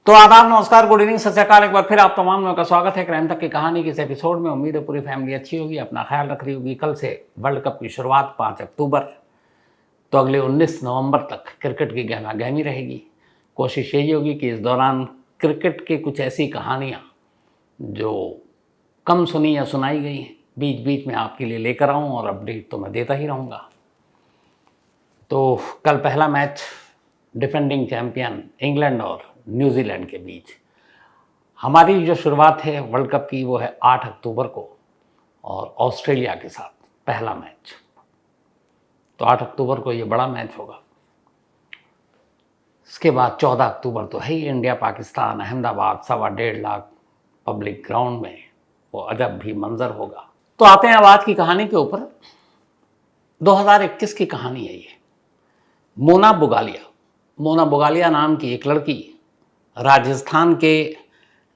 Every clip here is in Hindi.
तो आदाब, नमस्कार, गुड इवनिंग, सत श्री अकाल। एक बार फिर आप तमाम लोगों का स्वागत है क्राइम तक की कहानी के इस एपिसोड में। उम्मीद है पूरी फैमिली अच्छी होगी, अपना ख्याल रख रही होगी। कल से वर्ल्ड कप की शुरुआत 5 अक्टूबर, तो अगले 19 नवंबर तक क्रिकेट की गहमा गहमी रहेगी। कोशिश यही होगी कि इस दौरान क्रिकेट की कुछ ऐसी कहानियाँ जो कम सुनी या सुनाई गई हैं, बीच बीच में आपके लिए लेकर आऊँ, और अपडेट तो मैं देता ही रहूँगा। तो कल पहला मैच डिफेंडिंग चैंपियन इंग्लैंड और न्यूजीलैंड के बीच। हमारी जो शुरुआत है वर्ल्ड कप की वो है 8 अक्टूबर को, और ऑस्ट्रेलिया के साथ पहला मैच। तो 8 अक्टूबर को ये बड़ा मैच होगा। इसके बाद 14 अक्टूबर तो है ही India Pakistan, Ahmedabad, 1.25 lakh public ground में, वो अजब भी मंजर होगा। तो आते हैं अब आज की कहानी के ऊपर। 2021 की कहानी है ये। मोना बुगालिया नाम की एक लड़की राजस्थान के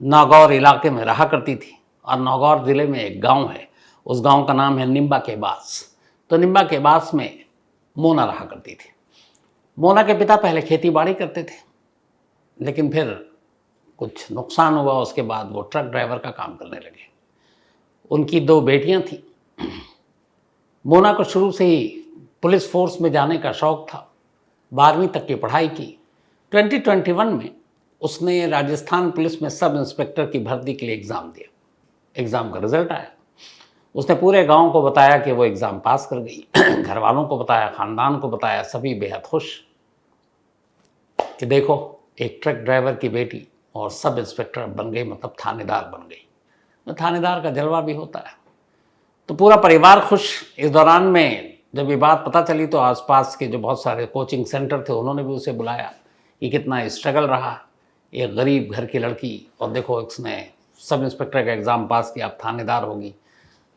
नागौर इलाके में रहा करती थी, और नागौर ज़िले में एक गांव है, उस गांव का नाम है निम्बा के बास। तो निम्बा के बास में मोना रहा करती थी। मोना के पिता पहले खेती बाड़ी करते थे, लेकिन फिर कुछ नुकसान हुआ, उसके बाद वो ट्रक ड्राइवर का काम करने लगे। उनकी 2 बेटियां थीं। मोना को शुरू से ही पुलिस फोर्स में जाने का शौक़ था। 12वीं तक की पढ़ाई की। 2021 में उसने राजस्थान पुलिस में सब इंस्पेक्टर की भर्ती के लिए एग्ज़ाम दिया। एग्ज़ाम का रिज़ल्ट आया। उसने पूरे गांव को बताया कि वो एग्ज़ाम पास कर गई। घर वालों को बताया, ख़ानदान को बताया, सभी बेहद खुश कि देखो, एक ट्रक ड्राइवर की बेटी और सब इंस्पेक्टर बन गई, मतलब थानेदार बन गई। तो थानेदार का जलवा भी होता है। तो पूरा परिवार खुश। इस दौरान में जब ये बात पता चली तो आसपास के जो बहुत सारे कोचिंग सेंटर थे, उन्होंने भी उसे बुलाया कि कितना स्ट्रगल रहा, एक गरीब घर की लड़की, और देखो इसने सब इंस्पेक्टर का एग्ज़ाम पास किया, अब थानेदार होगी।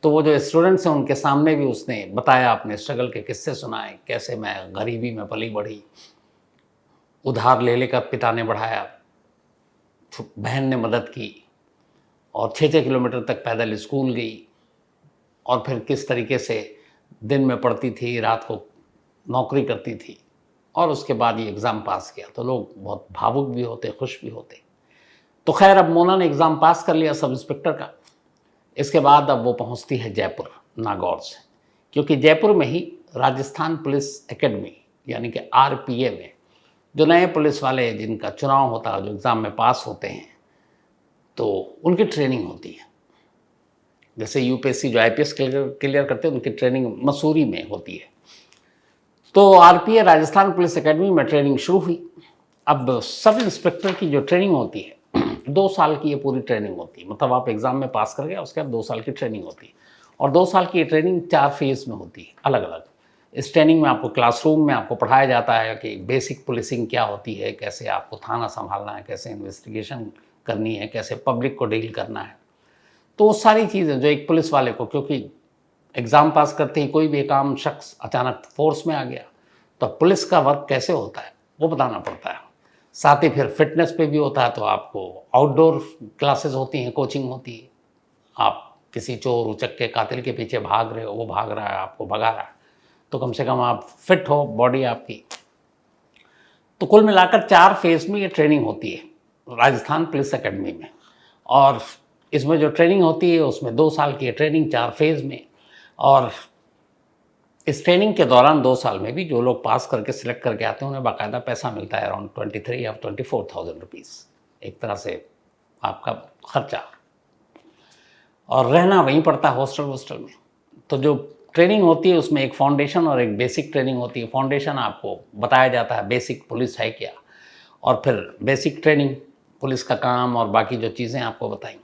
तो वो जो स्टूडेंट्स हैं उनके सामने भी उसने बताया, अपने स्ट्रगल के किस्से सुनाए, कैसे मैं गरीबी में पली बढ़ी, उधार ले लेकर पिता ने बढ़ाया, बहन ने मदद की, और 6-6 किलोमीटर तक पैदल स्कूल गई, और फिर किस तरीके से दिन में पढ़ती थी, रात को नौकरी करती थी, और उसके बाद ये एग्ज़ाम पास किया। तो लोग बहुत भावुक भी होते, खुश भी होते। तो खैर, अब मोना ने एग्ज़ाम पास कर लिया सब इंस्पेक्टर का। इसके बाद अब वो पहुंचती है जयपुर, नागौर से, क्योंकि जयपुर में ही राजस्थान पुलिस एकेडमी यानी कि RPA में जो नए पुलिस वाले जिनका चुनाव होता है, जो एग्ज़ाम में पास होते हैं, तो उनकी ट्रेनिंग होती है। जैसे UPSC जो IPS क्लियर करते हैं, उनकी ट्रेनिंग मसूरी में होती है। तो RPA राजस्थान पुलिस एकेडमी में ट्रेनिंग शुरू हुई। अब सब इंस्पेक्टर की जो ट्रेनिंग होती है 2 साल की ये पूरी ट्रेनिंग होती है। मतलब आप एग्ज़ाम में पास कर गए, उसके बाद 2 साल की ट्रेनिंग होती है, और 2 साल की ये ट्रेनिंग 4 फेज़ में होती है, अलग अलग। इस ट्रेनिंग में आपको क्लासरूम में आपको पढ़ाया जाता है कि बेसिक पुलिसिंग क्या होती है, कैसे आपको थाना संभालना है, कैसे इन्वेस्टिगेशन करनी है, कैसे पब्लिक को डील करना है। तो वो सारी चीज़ें जो एक पुलिस वाले को, क्योंकि एग्ज़ाम पास करते ही कोई भी एक आम शख्स अचानक फोर्स में आ गया, तो पुलिस का वर्क कैसे होता है वो बताना पड़ता है। साथ ही फिर फिटनेस पे भी होता है। तो आपको आउटडोर क्लासेस होती हैं, कोचिंग होती है। आप किसी चोर उचक्के कातिल के पीछे भाग रहे हो, वो भाग रहा है, आपको भगा रहा है, तो कम से कम आप फिट हो, बॉडी आपकी। तो कुल मिलाकर 4 फेज़ में ये ट्रेनिंग होती है राजस्थान पुलिस एकेडमी में। और इसमें जो ट्रेनिंग होती है उसमें 2 साल की ट्रेनिंग 4 फेज़ में। और इस ट्रेनिंग के दौरान 2 साल में भी जो लोग पास करके सिलेक्ट करके आते हैं, उन्हें बाकायदा पैसा मिलता है, अराउंड 23 या 24,000 रुपीज़, एक तरह से आपका खर्चा, और रहना वहीं पड़ता है, हॉस्टल में। तो जो ट्रेनिंग होती है उसमें एक फाउंडेशन और एक बेसिक ट्रेनिंग होती है। फाउंडेशन आपको बताया जाता है बेसिक पुलिस है क्या, और फिर बेसिक ट्रेनिंग पुलिस का काम और बाकी जो चीज़ें आपको बताई।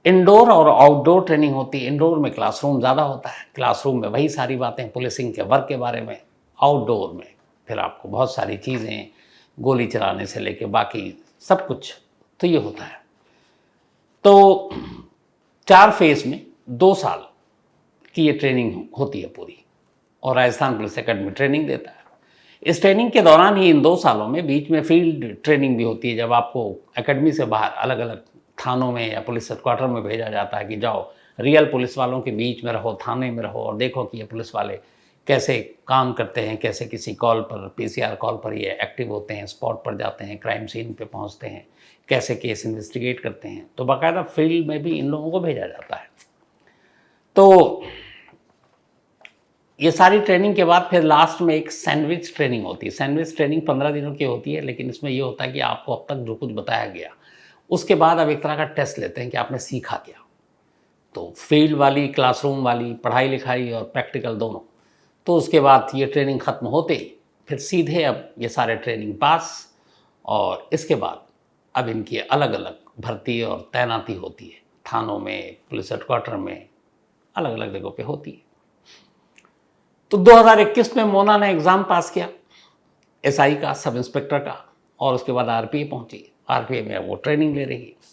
इंडोर और आउटडोर ट्रेनिंग होती है। इंडोर में क्लासरूम ज़्यादा होता है, क्लासरूम में वही सारी बातें पुलिसिंग के वर्क के बारे में। आउटडोर में फिर आपको बहुत सारी चीज़ें, गोली चलाने से लेके बाकी सब कुछ, तो ये होता है। तो 4 फेज़ में 2 साल की ये ट्रेनिंग होती है पूरी, और राजस्थान पुलिस एकेडमी ट्रेनिंग देता है। इस ट्रेनिंग के दौरान ही, इन 2 सालों में, बीच में फील्ड ट्रेनिंग भी होती है, जब आपको एकेडमी से बाहर अलग अलग थानों में या पुलिस हेडक्वार्टर में भेजा जाता है कि जाओ रियल पुलिस वालों के बीच में रहो, थाने में रहो, और देखो कि ये पुलिस वाले कैसे काम करते हैं, कैसे किसी कॉल पर, पीसीआर कॉल पर ये एक्टिव होते हैं, स्पॉट पर जाते हैं, क्राइम सीन पे पहुंचते हैं, कैसे केस इन्वेस्टिगेट करते हैं। तो बाकायदा फील्ड में भी इन लोगों को भेजा जाता है। तो ये सारी ट्रेनिंग के बाद फिर लास्ट में एक सैंडविच ट्रेनिंग होती है। सैंडविच ट्रेनिंग 15 दिनों की होती है, लेकिन इसमें ये होता है कि आपको अब तक जो कुछ बताया गया उसके बाद अब एक तरह का टेस्ट लेते हैं कि आपने सीखा क्या। तो फील्ड वाली, क्लासरूम वाली, पढ़ाई लिखाई और प्रैक्टिकल दोनों। तो उसके बाद ये ट्रेनिंग ख़त्म होते ही फिर सीधे अब ये सारे ट्रेनिंग पास, और इसके बाद अब इनकी अलग अलग भर्ती और तैनाती होती है, थानों में, पुलिस हेडक्वार्टर में, अलग अलग जगहों पे होती है। तो 2021 में मोना ने एग्ज़ाम पास किया एसआई का, सब इंस्पेक्टर का, और उसके बाद आरपीए पहुंची। आरपीए में वो ट्रेनिंग ले रही है।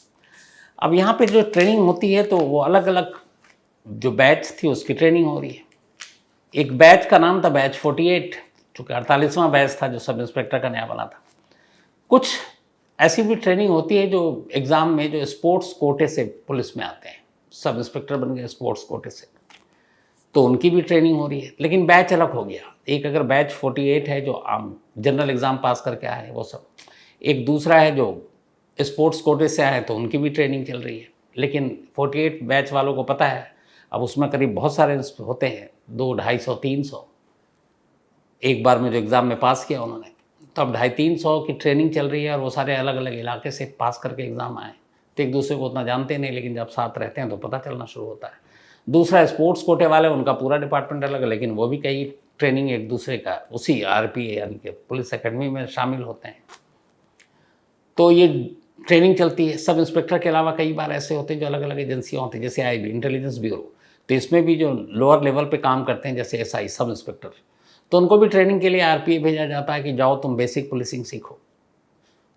अब यहाँ पे जो ट्रेनिंग होती है तो वो अलग अलग जो बैच थी उसकी ट्रेनिंग हो रही है। एक बैच का नाम था बैच 48, चूँकि 48वां बैच था जो सब इंस्पेक्टर का नया बना था। कुछ ऐसी भी ट्रेनिंग होती है जो एग्ज़ाम में जो स्पोर्ट्स कोटे से पुलिस में आते हैं, सब इंस्पेक्टर बन गए स्पोर्ट्स कोटे से, तो उनकी भी ट्रेनिंग हो रही है। लेकिन बैच अलग हो गया। एक अगर बैच 48 है जो आम जनरल एग्ज़ाम पास करके आए हैं वो सब, एक दूसरा है जो स्पोर्ट्स कोटे से आए तो उनकी भी ट्रेनिंग चल रही है। लेकिन 48 बैच वालों को पता है अब उसमें करीब बहुत सारे होते हैं, 200, 250, 300 एक बार में जो एग्ज़ाम में पास किया उन्होंने, तो अब 250-300 की ट्रेनिंग चल रही है और वो सारे अलग अलग इलाके से पास करके एग्ज़ाम आए। तो एक दूसरे को उतना जानते नहीं, लेकिन जब साथ रहते हैं तो पता चलना शुरू होता है। दूसरा स्पोर्ट्स कोटे वाले, उनका पूरा डिपार्टमेंट अलग है, लेकिन वो भी कई ट्रेनिंग एक दूसरे का उसी आरपीए यानी कि पुलिस एकेडमी में शामिल होते हैं। तो ये ट्रेनिंग चलती है। सब इंस्पेक्टर के अलावा कई बार ऐसे होते हैं जो अलग अलग एजेंसियाँ होती हैं, जैसे आईबी, इंटेलिजेंस ब्यूरो, तो इसमें भी जो लोअर लेवल पे काम करते हैं जैसे एसआई, सब इंस्पेक्टर, तो उनको भी ट्रेनिंग के लिए आरपीए भेजा जाता है कि जाओ तुम बेसिक पुलिसिंग सीखो।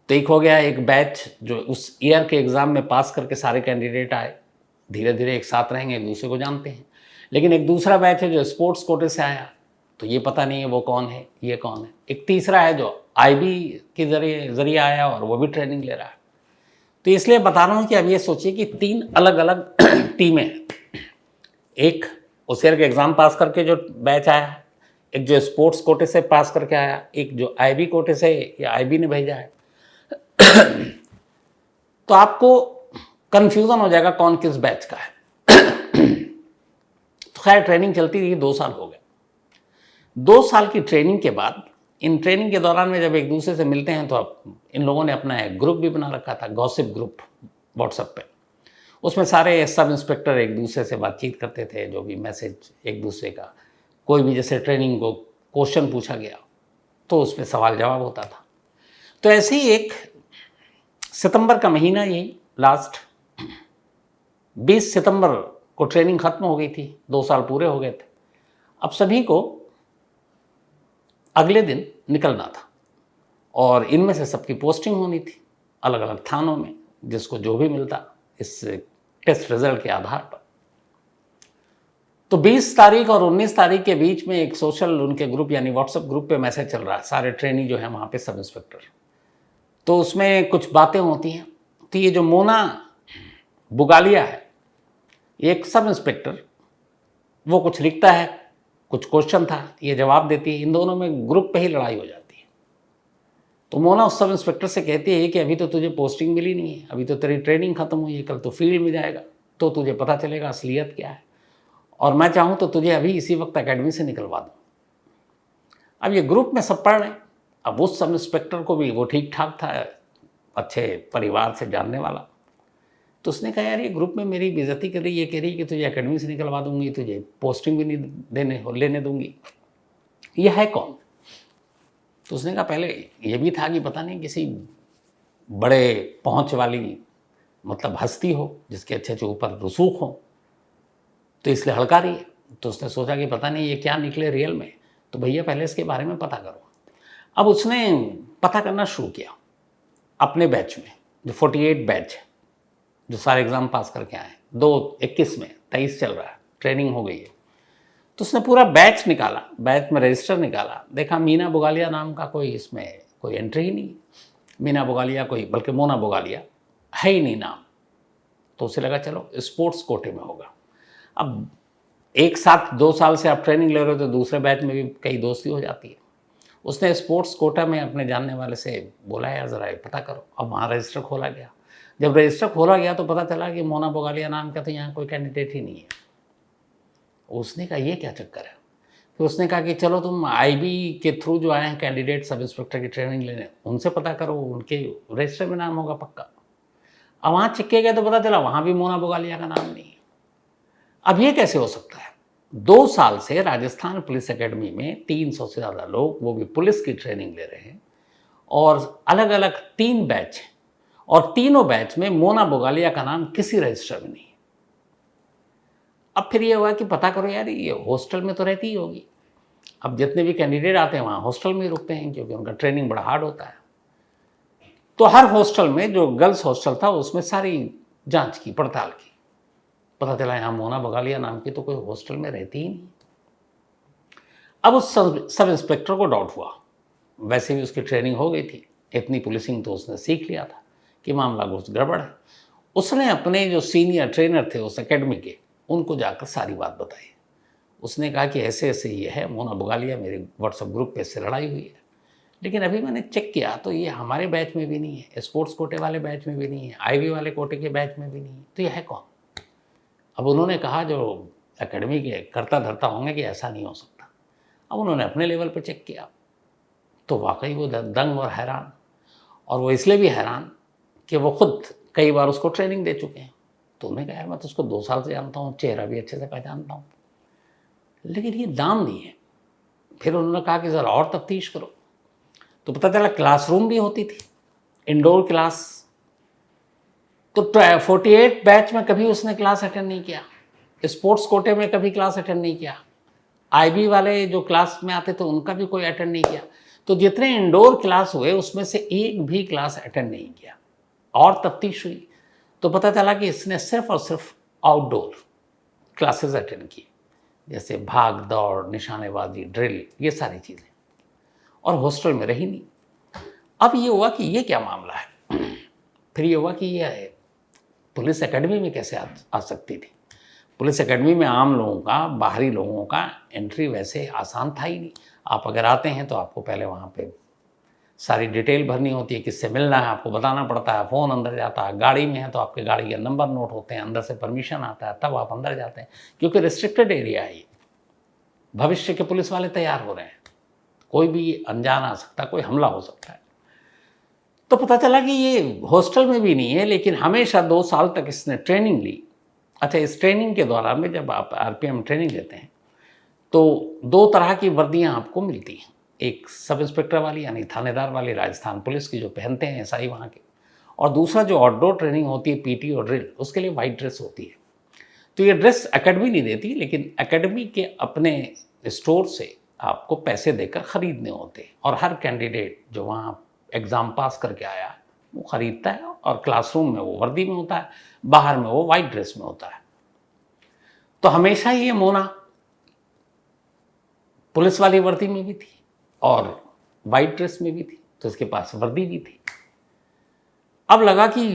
तो एक हो गया एक बैच जो उस ईयर के एग्ज़ाम में पास करके सारे कैंडिडेट आए, धीरे धीरे एक साथ रहेंगे, एक दूसरे को जानते हैं। लेकिन एक दूसरा बैच है जो स्पोर्ट्स कोटे से आया, तो ये पता नहीं है वो कौन है, ये कौन है। एक तीसरा है जो आईबी के जरिए आया और वो भी ट्रेनिंग ले रहा है। तो इसलिए बता रहा हूँ कि अब ये सोचिए कि 3 अलग अलग टीमें हैं। एक उस ईयर के एग्ज़ाम पास करके जो बैच आया, एक जो स्पोर्ट्स कोटे से पास करके आया, एक जो आईबी कोटे से या आईबी ने भेजा है। तो आपको कंफ्यूजन हो जाएगा कौन किस बैच का है। तो खैर ट्रेनिंग चलती रही, 2 साल हो गए। 2 साल की ट्रेनिंग के बाद, इन ट्रेनिंग के दौरान में जब एक दूसरे से मिलते हैं तो अब इन लोगों ने अपना एक ग्रुप भी बना रखा था, गॉसिप ग्रुप व्हाट्सएप पे। उसमें सारे सब इंस्पेक्टर एक दूसरे से बातचीत करते थे, जो भी मैसेज एक दूसरे का, कोई भी जैसे ट्रेनिंग को क्वेश्चन पूछा गया तो उसमें सवाल जवाब होता था। तो ऐसे ही एक सितंबर का महीना, यही लास्ट 20 सितंबर को ट्रेनिंग ख़त्म हो गई थी, 2 साल पूरे हो गए थे। अब सभी को अगले दिन निकलना था और इनमें से सबकी पोस्टिंग होनी थी अलग अलग थानों में, जिसको जो भी मिलता इस टेस्ट रिजल्ट के आधार पर। तो 20 तारीख और 19 तारीख के बीच में एक सोशल उनके ग्रुप यानी व्हाट्सएप ग्रुप पे मैसेज चल रहा है, सारे ट्रेनी जो है वहाँ पे सब इंस्पेक्टर। तो उसमें कुछ बातें होती हैं। तो ये जो मोना बुगालिया है, एक सब इंस्पेक्टर, वो कुछ लिखता है, कुछ क्वेश्चन था, ये जवाब देती है, इन दोनों में ग्रुप पे ही लड़ाई हो जाती है। तो मोना उस सब इंस्पेक्टर से कहती है कि अभी तो तुझे पोस्टिंग मिली नहीं है, अभी तो तेरी ट्रेनिंग खत्म हुई है, कल तो फील्ड में जाएगा तो तुझे पता चलेगा असलियत क्या है, और मैं चाहूँ तो तुझे अभी इसी वक्त एकेडमी से निकलवा दूँ। अब ये ग्रुप में सब पढ़ रहे हैं। अब उस सब इंस्पेक्टर को भी, वो ठीक ठाक था, अच्छे परिवार से जानने वाला, तो उसने कहा यार ये ग्रुप में मेरी बेइज्जती कर रही है, ये कह रही है कि तुझे एकेडमी से निकलवा दूंगी, तुझे पोस्टिंग भी नहीं लेने दूंगी, ये है कौन? तो उसने कहा पहले ये भी था कि पता नहीं किसी बड़े पहुंच वाली मतलब हस्ती हो जिसके अच्छे अच्छे ऊपर रसूख हो, तो इसलिए हड़का रही है। तो उसने सोचा कि पता नहीं ये क्या निकले रियल में, तो भैया पहले इसके बारे में पता करो। अब उसने पता करना शुरू किया अपने बैच में, जो 48 बैच है, जो सारे एग्ज़ाम पास करके आए, 2021 में 23 चल रहा है, ट्रेनिंग हो गई है। तो उसने पूरा बैच निकाला, बैच में रजिस्टर निकाला, देखा मीना बुगालिया नाम का कोई इसमें कोई एंट्री ही नहीं, मीना बुगालिया कोई, बल्कि मोना बुगालिया है ही नहीं नाम। तो उसे लगा चलो स्पोर्ट्स कोटे में होगा। अब एक साथ 2 साल से आप ट्रेनिंग ले रहे हो तो दूसरे बैच में भी कई दोस्ती हो जाती है। उसने स्पोर्ट्स कोटा में अपने जानने वाले से बोला यार ज़रा ये पता करो। अब वहाँ रजिस्टर खोला गया। जब रजिस्टर खोला गया तो पता चला कि मोना बोगालिया नाम का तो यहाँ कोई कैंडिडेट ही नहीं है। उसने कहा ये क्या चक्कर है। फिर उसने कहा कि चलो तुम आईबी के थ्रू जो आए हैं कैंडिडेट सब इंस्पेक्टर की ट्रेनिंग लेने, उनसे पता करो, उनके रजिस्टर में नाम होगा पक्का। अब वहाँ चेक किया गया तो पता चला वहाँ भी मोना बोगालिया का नाम नहीं है। अब ये कैसे हो सकता है। 2 साल से राजस्थान पुलिस एकेडमी में 300 से ज़्यादा लोग, वो भी पुलिस की ट्रेनिंग ले रहे हैं, और अलग अलग 3 बैच हैं, और तीनों बैच में मोना बोगालिया का नाम किसी रजिस्टर में नहीं है। अब फिर ये हुआ कि पता करो यार, ये हॉस्टल में तो रहती ही होगी। अब जितने भी कैंडिडेट आते हैं वहाँ हॉस्टल में ही रुकते हैं, क्योंकि उनका ट्रेनिंग बड़ा हार्ड होता है। तो हर हॉस्टल में, जो गर्ल्स हॉस्टल था उसमें सारी जांच की, पड़ताल की। पता चला यहाँ मोना बोगालिया नाम की तो कोई हॉस्टल में रहती ही नहीं। अब उस सब इंस्पेक्टर को डाउट हुआ। वैसे भी उसकी ट्रेनिंग हो गई थी, इतनी पुलिसिंग तो उसने सीख लिया था कि मामला कुछ गड़बड़ है। उसने अपने जो सीनियर ट्रेनर थे उस एकेडमी के, उनको जाकर सारी बात बताई। उसने कहा कि ऐसे ऐसे ये है, मोना बोगालिया मेरे व्हाट्सएप ग्रुप पे इससे लड़ाई हुई है, लेकिन अभी मैंने चेक किया तो ये हमारे बैच में भी नहीं है, स्पोर्ट्स कोटे वाले बैच में भी नहीं है, आईवी वाले कोटे के बैच में भी नहीं है, तो ये है कौन। अब उन्होंने कहा जो एकेडमी के करता धरता होंगे कि ऐसा नहीं हो सकता। अब उन्होंने अपने लेवल पे चेक किया तो वाकई वो दंग और हैरान, और वो इसलिए भी हैरान कि वो खुद कई बार उसको ट्रेनिंग दे चुके हैं। तो उन्होंने कहा मैं तो उसको 2 साल से जानता हूँ, चेहरा भी अच्छे से पहचानता हूँ, लेकिन ये नाम नहीं है। फिर उन्होंने कहा कि ज़रा और तफ्तीश करो। तो पता चला क्लासरूम भी होती थी, इंडोर क्लास। तो 48 बैच में कभी उसने क्लास अटेंड नहीं किया, स्पोर्ट्स कोटे में कभी क्लास अटेंड नहीं किया, आईबी वाले जो क्लास में आते थे उनका भी कोई अटेंड नहीं किया। तो जितने इंडोर क्लास हुए उसमें से एक भी क्लास अटेंड नहीं किया। और तफ्तीश हुई तो पता चला कि इसने सिर्फ और सिर्फ आउटडोर क्लासेस अटेंड की, जैसे भाग दौड़, निशानेबाजी, ड्रिल, ये सारी चीज़ें, और हॉस्टल में रही नहीं। अब ये हुआ कि ये क्या मामला है। फिर ये हुआ कि ये पुलिस एकेडमी में कैसे आ सकती थी। पुलिस एकेडमी में आम लोगों का, बाहरी लोगों का एंट्री वैसे आसान था ही नहीं। आप अगर आते हैं तो आपको पहले वहाँ पे सारी डिटेल भरनी होती है, किससे मिलना है आपको बताना पड़ता है, फ़ोन अंदर जाता है, गाड़ी में है तो आपके गाड़ी के नंबर नोट होते हैं, अंदर से परमिशन आता है, तब आप अंदर जाते हैं, क्योंकि रिस्ट्रिक्टेड एरिया है ये। भविष्य के पुलिस वाले तैयार हो रहे हैं, कोई भी अनजान आ सकता है, कोई हमला हो सकता है। तो पता चला कि ये हॉस्टल में भी नहीं है, लेकिन हमेशा 2 साल तक इसने ट्रेनिंग ली। अच्छा, इस ट्रेनिंग के दौरान में जब आप आरपीएम ट्रेनिंग लेते हैं तो 2 तरह की वर्दियां आपको मिलती हैं। एक सब इंस्पेक्टर वाली यानी थानेदार वाली राजस्थान पुलिस की जो पहनते हैं एसआई वहाँ के, और दूसरा जो आउटडोर ट्रेनिंग होती है पीटी और ड्रिल, उसके लिए वाइट ड्रेस होती है। तो ये ड्रेस एकेडमी नहीं देती, लेकिन एकेडमी के अपने स्टोर से आपको पैसे देकर ख़रीदने होते हैं, और हर कैंडिडेट जो वहाँ एग्ज़ाम पास करके आया है वो ख़रीदता है, और क्लासरूम में वो वर्दी में होता है, बाहर में वो वाइट ड्रेस में होता है। तो हमेशा ये मोना पुलिस वाली वर्दी में भी थी और वाइट ड्रेस में भी थी, तो इसके पास वर्दी भी थी। अब लगा कि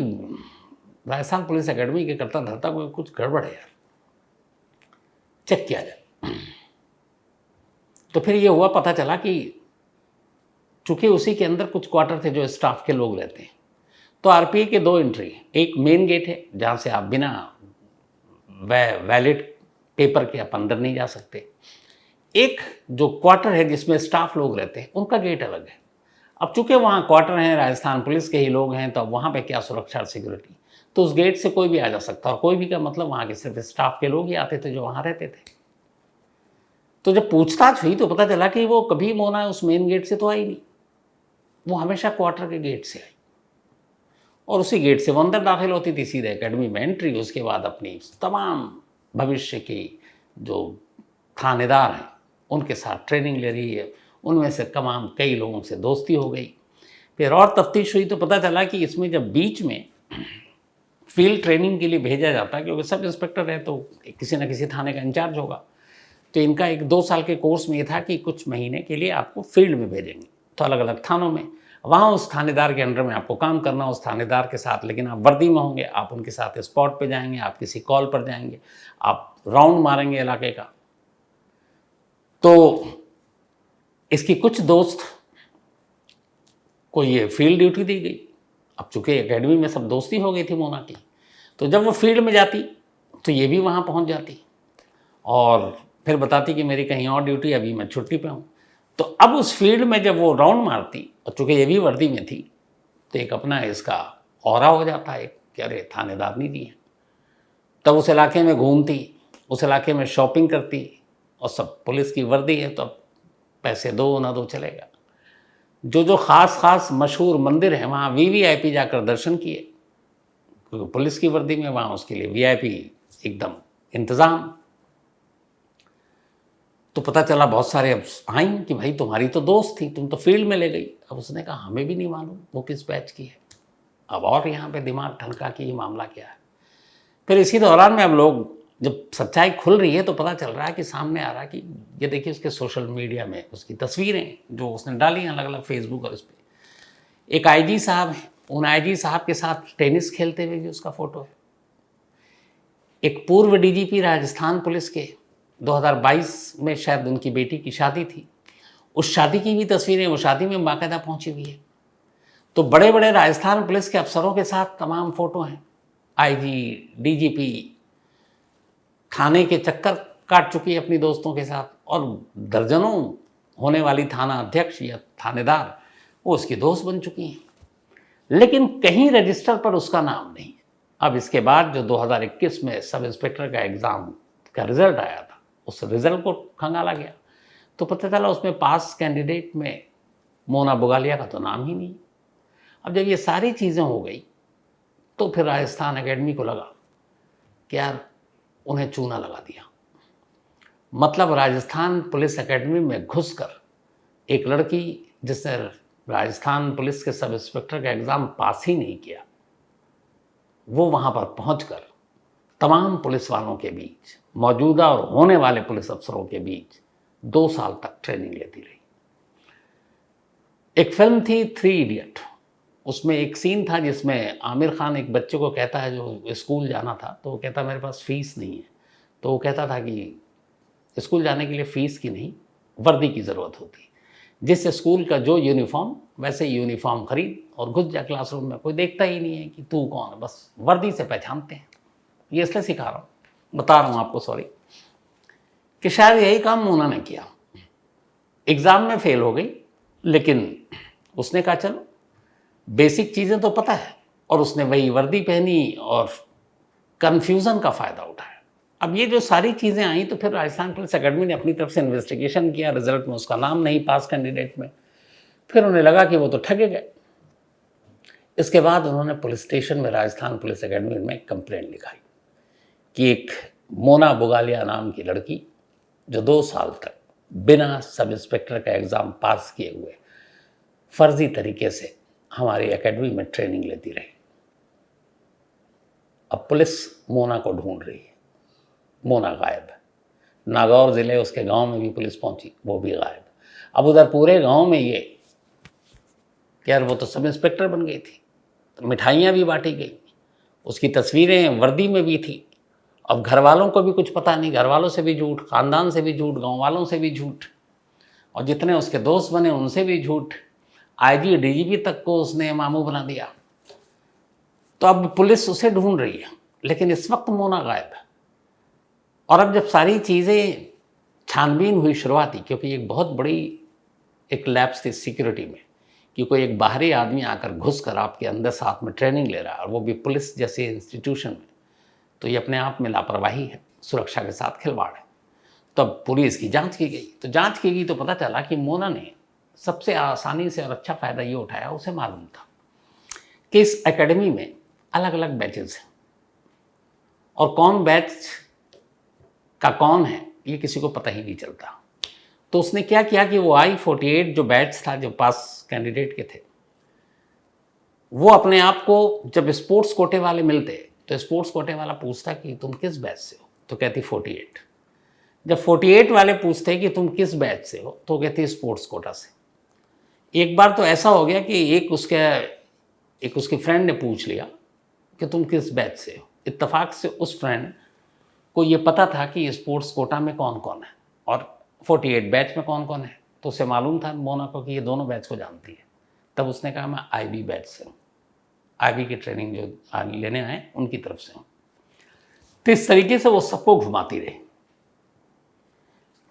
राजस्थान पुलिस एकेडमी के करता धरता कोई कुछ गड़बड़ है यार, चेक किया जाए। तो फिर ये हुआ, पता चला कि चूंकि उसी के अंदर कुछ क्वार्टर थे जो स्टाफ के लोग रहते हैं, तो आरपीए के 2 एंट्री, एक मेन गेट है जहाँ से आप बिना वैलिड पेपर के आप अंदर नहीं जा सकते, एक जो क्वार्टर है जिसमें स्टाफ लोग रहते हैं उनका गेट अलग है। अब चूंकि वहाँ क्वार्टर हैं, राजस्थान पुलिस के ही लोग हैं, तो वहाँ पे क्या सुरक्षा और सिक्योरिटी, तो उस गेट से कोई भी आ जा सकता, और कोई भी का मतलब वहाँ के सिर्फ स्टाफ के लोग ही आते थे जो वहाँ रहते थे। तो जब पूछताछ हुई तो पता चला कि वो कभी मोना उस मेन गेट से तो आई नहीं, वो हमेशा क्वार्टर के गेट से आई, और उसी गेट से वो अंदर दाखिल होती थी, सीधे एकेडमी में एंट्री। उसके बाद अपनी तमाम भविष्य की जो थानेदार हैं उनके साथ ट्रेनिंग ले रही है, उनमें से तमाम कई लोगों से दोस्ती हो गई। फिर और तफ्तीश हुई तो पता चला कि इसमें जब बीच में फील्ड ट्रेनिंग के लिए भेजा जाता है, क्योंकि सब इंस्पेक्टर है तो किसी न किसी थाने का इंचार्ज होगा, तो इनका एक 2 साल के कोर्स में ये था कि कुछ महीने के लिए आपको फील्ड में भेजेंगे, तो अलग अलग थानों में। वहाँ उस थानेदार के अंडर में आपको काम करना, उस थानेदार के साथ, लेकिन आप वर्दी में होंगे, आप उनके साथ स्पॉट पे जाएंगे, आप किसी कॉल पर जाएंगे, आप राउंड मारेंगे इलाके का। तो इसकी कुछ दोस्त को ये फील्ड ड्यूटी दी गई। अब चूंकि एकेडमी में सब दोस्ती हो गई थी मोना की, तो जब वो फील्ड में जाती तो ये भी वहाँ पहुँच जाती और फिर बताती कि मेरी कहीं और ड्यूटी, अभी मैं छुट्टी पे हूँ। तो अब उस फील्ड में जब वो राउंड मारती, और चूँकि ये भी वर्दी में थी, तो एक अपना इसका ऑरा हो जाता है कि अरे थानेदारनी दी है। तब उस इलाके में घूमती, उस इलाके में शॉपिंग करती, और सब पुलिस की वर्दी है तो अब पैसे दो ना दो चलेगा। जो ख़ास मशहूर मंदिर है वहाँ वीवीआईपी जाकर दर्शन किए, क्योंकि पुलिस की वर्दी में वहाँ उसके लिए वीआईपी एकदम इंतज़ाम। तो पता चला बहुत सारे अब आई कि भाई तुम्हारी तो दोस्त थी, तुम तो फील्ड में ले गई। अब उसने कहा हमें भी नहीं मालूम वो किस बैच की है। अब और यहाँ पे दिमाग ठनका कि ये मामला क्या है। फिर इसी दौरान में अब लोग, जब सच्चाई खुल रही है तो पता चल रहा है कि सामने आ रहा है कि ये देखिए उसके सोशल मीडिया में उसकी तस्वीरें जो उसने डाली हैं अलग अलग फेसबुक और उस पर। एक आईजी साहब हैं, उन आईजी साहब के साथ टेनिस खेलते हुए भी उसका फ़ोटो है। एक पूर्व डीजीपी राजस्थान पुलिस के 2022 में शायद उनकी बेटी की शादी थी, उस शादी की भी तस्वीरें, वो शादी में बाकायदा पहुंची हुई है। तो बड़े बड़े राजस्थान पुलिस के अफसरों के साथ तमाम फ़ोटो हैं। आईजी, डीजीपी थाने के चक्कर काट चुकी है अपनी दोस्तों के साथ, और दर्जनों होने वाली थाना अध्यक्ष या थानेदार वो उसकी दोस्त बन चुकी हैं। लेकिन कहीं रजिस्टर पर उसका नाम नहीं है। अब इसके बाद जो 2021 में सब इंस्पेक्टर का एग्ज़ाम का रिज़ल्ट आया था, उस रिज़ल्ट को खंगाला गया तो पता चला उसमें पास कैंडिडेट में मोना बुगालिया का तो नाम ही नहीं। अब जब ये सारी चीज़ें हो गई तो फिर राजस्थान एकेडमी को लगा कि यार उन्हें चूना लगा दिया। मतलब राजस्थान पुलिस एकेडमी में घुसकर एक लड़की जिसने राजस्थान पुलिस के सब इंस्पेक्टर का एग्ज़ाम पास ही नहीं किया, वो वहाँ पर पहुँचकर तमाम पुलिस वालों के बीच, मौजूदा और होने वाले पुलिस अफसरों के बीच 2 साल तक ट्रेनिंग लेती रही। एक फिल्म थी 3 इडियट, उसमें एक सीन था जिसमें आमिर खान एक बच्चे को कहता है जो स्कूल जाना था, तो वो कहता मेरे पास फ़ीस नहीं है। तो वो कहता था कि स्कूल जाने के लिए फ़ीस की नहीं, वर्दी की ज़रूरत होती, जिस स्कूल का जो यूनिफॉर्म वैसे यूनिफॉर्म खरीद और घुस जा क्लासरूम में, कोई देखता ही नहीं है कि तू कौन है, बस वर्दी से पहचानते हैं। ये इसलिए सिखा रहा हूँ, बता रहा हूँ आपको, सॉरी, कि शायद यही काम मोना ने किया। एग्ज़ाम में फेल हो गई, लेकिन उसने कहा चलो बेसिक चीज़ें तो पता है, और उसने वही वर्दी पहनी और कन्फ्यूज़न का फ़ायदा उठाया। अब ये जो सारी चीज़ें आई तो फिर राजस्थान पुलिस अकेडमी ने अपनी तरफ से इन्वेस्टिगेशन किया, रिजल्ट में उसका नाम नहीं पास कैंडिडेट में। फिर उन्हें लगा कि वो तो ठगे गए। इसके बाद उन्होंने पुलिस स्टेशन में राजस्थान पुलिस अकेडमी में कंप्लेंट लिखाई कि एक मोना बुगालिया नाम की लड़की जो 2 साल तक बिना सब इंस्पेक्टर का एग्ज़ाम पास किए हुए फर्जी तरीके से हमारी एकेडमी में ट्रेनिंग लेती रही। अब पुलिस मोना को ढूंढ रही है, मोना गायब है। नागौर ज़िले उसके गांव में भी पुलिस पहुंची, वो भी गायब। अब उधर पूरे गांव में ये कि यार वो तो सब इंस्पेक्टर बन गई थी, तो मिठाइयाँ भी बांटी गई, उसकी तस्वीरें वर्दी में भी थी। अब घर वालों को भी कुछ पता नहीं, घर वालों से भी झूठ, ख़ानदान से भी झूठ, गाँव वालों से भी झूठ, और जितने उसके दोस्त बने उनसे भी झूठ। आईजी डीजीपी तक को उसने मामू बना दिया। तो अब पुलिस उसे ढूंढ रही है, लेकिन इस वक्त मोना गायब है। और अब जब सारी चीज़ें छानबीन हुई शुरुआती, क्योंकि एक बहुत बड़ी एक लैप्स थी सिक्योरिटी में, कि कोई एक बाहरी आदमी आकर घुस कर आपके अंदर साथ में ट्रेनिंग ले रहा है, और वो भी पुलिस जैसे इंस्टीट्यूशन में, तो ये अपने आप में लापरवाही है, सुरक्षा के साथ खिलवाड़ है। तब पुलिस की जांच की गई, तो जांच की गई तो पता चला कि मोना ने सबसे आसानी से और अच्छा फ़ायदा ये उठाया, उसे मालूम था कि इस एकेडमी में अलग अलग बैचेस हैं, और कौन बैच का कौन है ये किसी को पता ही नहीं चलता। तो उसने क्या किया कि वो I-48 जो बैच था, जो पास कैंडिडेट के थे, वो अपने आप को, जब स्पोर्ट्स कोटे वाले मिलते तो स्पोर्ट्स कोटे वाला पूछता कि तुम किस बैच से हो, तो कहती 48। जब 48 वाले पूछते कि तुम किस बैच से हो, तो कहती स्पोर्ट्स कोटा से। एक बार तो ऐसा हो गया कि एक उसके फ्रेंड ने पूछ लिया कि तुम किस बैच से हो। इत्तेफाक से उस फ्रेंड को ये पता था कि स्पोर्ट्स कोटा में कौन कौन है और 48 बैच में कौन कौन है, तो उसे मालूम था मोना को कि ये दोनों बैच को जानती है। तब उसने कहा मैं आईबी बैच से हूँ, आईबी की ट्रेनिंग जो लेने आए उनकी तरफ से हूँ। तो इस तरीके से वो सबको घुमाती रही।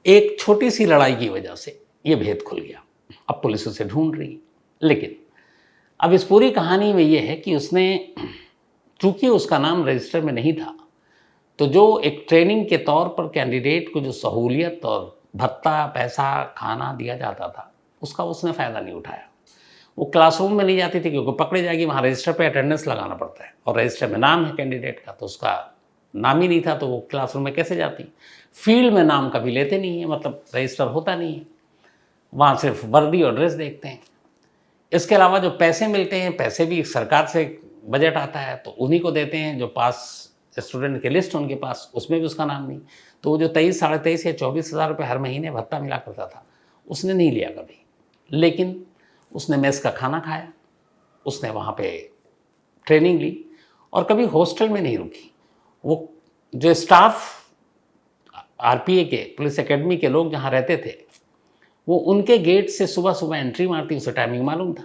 एक छोटी सी लड़ाई की वजह से ये भेद खुल गया। अब पुलिस उसे ढूंढ रही है, लेकिन अब इस पूरी कहानी में ये है कि उसने, चूंकि उसका नाम रजिस्टर में नहीं था, तो जो एक ट्रेनिंग के तौर पर कैंडिडेट को जो सहूलियत और भत्ता, पैसा, खाना दिया जाता था, उसका उसने फ़ायदा नहीं उठाया। वो क्लासरूम में नहीं जाती थी क्योंकि पकड़ी जाएगी, वहाँ रजिस्टर पे अटेंडेंस लगाना पड़ता है और रजिस्टर में नाम है कैंडिडेट का, तो उसका नाम ही नहीं था, तो वो क्लासरूम में कैसे जाती। फील्ड में नाम कभी लेते नहीं है, मतलब रजिस्टर होता नहीं है, वहाँ सिर्फ वर्दी और ड्रेस देखते हैं। इसके अलावा जो पैसे मिलते हैं, पैसे भी सरकार से बजट आता है तो उन्हीं को देते हैं, जो पास स्टूडेंट की लिस्ट उनके पास, उसमें भी उसका नाम नहीं। तो वो जो 23, साढ़े 23 या 24,000 रुपये हर महीने भत्ता मिला करता था, उसने नहीं लिया कभी। लेकिन उसने मेस का खाना खाया, उसने वहाँ पे ट्रेनिंग ली और कभी हॉस्टल में नहीं रुकी। वो जो स्टाफ आरपीए के, पुलिस एकेडमी के लोग जहाँ रहते थे, वो उनके गेट से सुबह सुबह एंट्री मारती, उसे टाइमिंग मालूम था।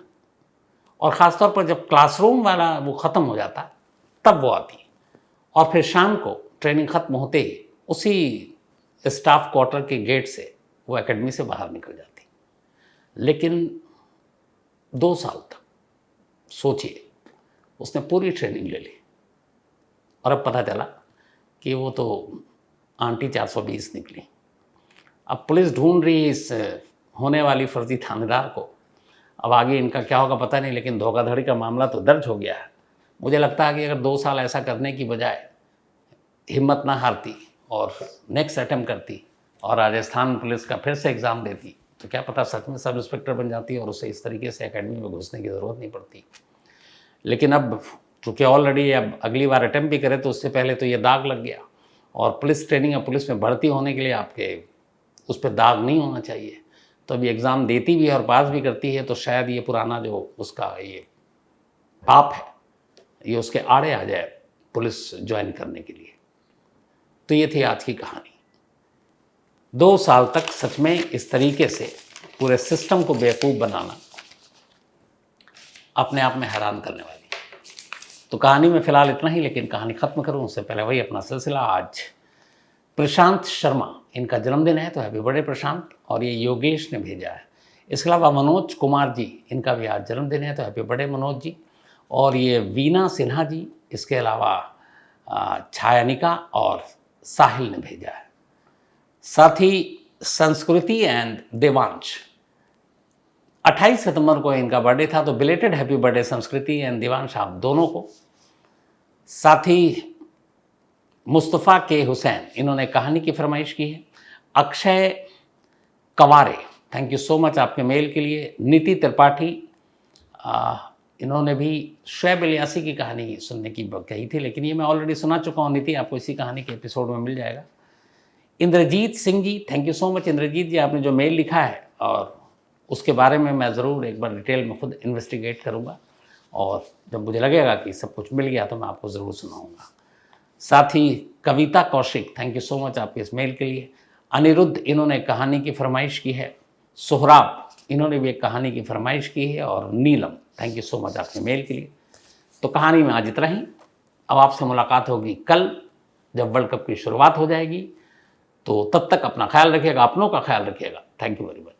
और ख़ासतौर पर जब क्लासरूम वाला वो ख़त्म हो जाता तब वो आती, और फिर शाम को ट्रेनिंग ख़त्म होते ही उसी स्टाफ क्वार्टर के गेट से वो एकेडमी से बाहर निकल जाती। लेकिन 2 साल तक सोचिए, उसने पूरी ट्रेनिंग ले ली और अब पता चला कि वो तो आंटी 420 निकली। अब पुलिस ढूंढ रही है इस होने वाली फर्जी थानेदार को। अब आगे इनका क्या होगा पता नहीं, लेकिन धोखाधड़ी का मामला तो दर्ज हो गया है। मुझे लगता है कि अगर 2 साल ऐसा करने की बजाय हिम्मत ना हारती और नेक्स्ट अटेम्प्ट करती और राजस्थान पुलिस का फिर से एग्ज़ाम देती, तो क्या पता सच में सब इंस्पेक्टर बन जाती और उसे इस तरीके से एकेडमी में घुसने की ज़रूरत नहीं पड़ती। लेकिन अब चूँकि ऑलरेडी अब अगली बार अटेम्प्ट भी करे तो उससे पहले तो ये दाग लग गया, और पुलिस ट्रेनिंग या पुलिस में भर्ती होने के लिए आपके उस पर दाग नहीं होना चाहिए। तो अभी एग्ज़ाम देती भी है और पास भी करती है, तो शायद ये पुराना जो उसका ये पाप है, ये उसके आड़े आ जाए पुलिस ज्वाइन करने के लिए। तो ये थी आज की कहानी। 2 साल तक सच में इस तरीके से पूरे सिस्टम को बेवकूफ़ बनाना अपने आप में हैरान करने वाली। तो कहानी में फ़िलहाल इतना ही, लेकिन कहानी ख़त्म करूँ उससे पहले वही अपना सिलसिला। आज प्रशांत शर्मा, इनका जन्मदिन है, तो हैप्पी बर्थडे प्रशांत। और ये योगेश ने भेजा है। इसके अलावा मनोज कुमार जी, इनका भी आज जन्मदिन है, तो हैप्पी बर्थडे मनोज जी। और ये वीना सिन्हा जी, इसके अलावा छायानिका और साहिल ने भेजा है। साथ ही संस्कृति एंड देवांश, 28 सितंबर को इनका बर्थडे था, तो बिलेटेड हैप्पी बर्थडे संस्कृति एंड देवांश आप दोनों को। साथ ही मुस्तफ़ा के हुसैन, इन्होंने कहानी की फरमाइश की है। Akshay Kaware, thank you so much आपके मेल के लिए। नीति त्रिपाठी, इन्होंने भी शुएब इलियासी की कहानी सुनने की कही थी, लेकिन ये मैं ऑलरेडी सुना चुका हूँ नीति, आपको इसी कहानी के एपिसोड में मिल जाएगा। Indrajit Singh ji, thank you so much Indrajit ji, आपने जो मेल लिखा है, और उसके बारे में मैं ज़रूर एक बार डिटेल में खुद इन्वेस्टिगेट करूँगा, और जब मुझे लगेगा कि सब कुछ मिल गया तो मैं आपको ज़रूर सुनाऊँगा। साथ ही Kavita Kaushik, thank you so much आपके इस मेल के लिए। अनिरुद्ध, इन्होंने कहानी की फरमाइश की है। सोहराब, इन्होंने भी एक कहानी की फरमाइश की है। और नीलम, थैंक यू सो मच आपके मेल के लिए। तो कहानी में आज इतना ही। अब आपसे मुलाकात होगी कल, जब वर्ल्ड कप की शुरुआत हो जाएगी। तो तब तक अपना ख्याल रखिएगा, अपनों का ख्याल रखिएगा। Thank you very much.